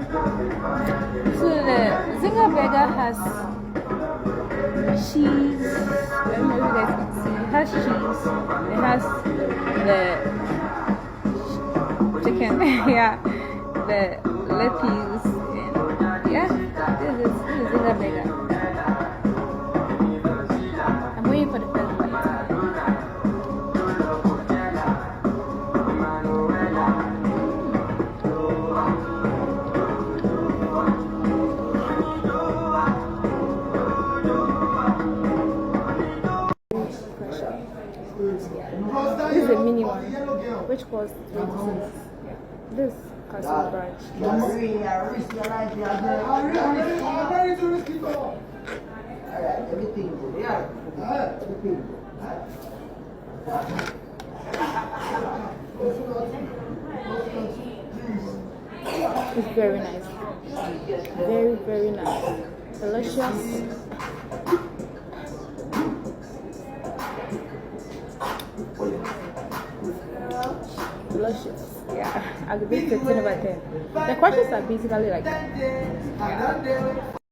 So the Zinger burger has cheese. I don't know if you guys can see. It has cheese. It has the chicken. Yeah, the lettuce. And yeah, this is Zinger burger. I'm waiting for the first bite. This is a mini one, which costs 26. This castle branch. It's very nice. Very, very nice. Delicious. Delicious. Yeah, I'll give it 15 over 10. The questions are basically like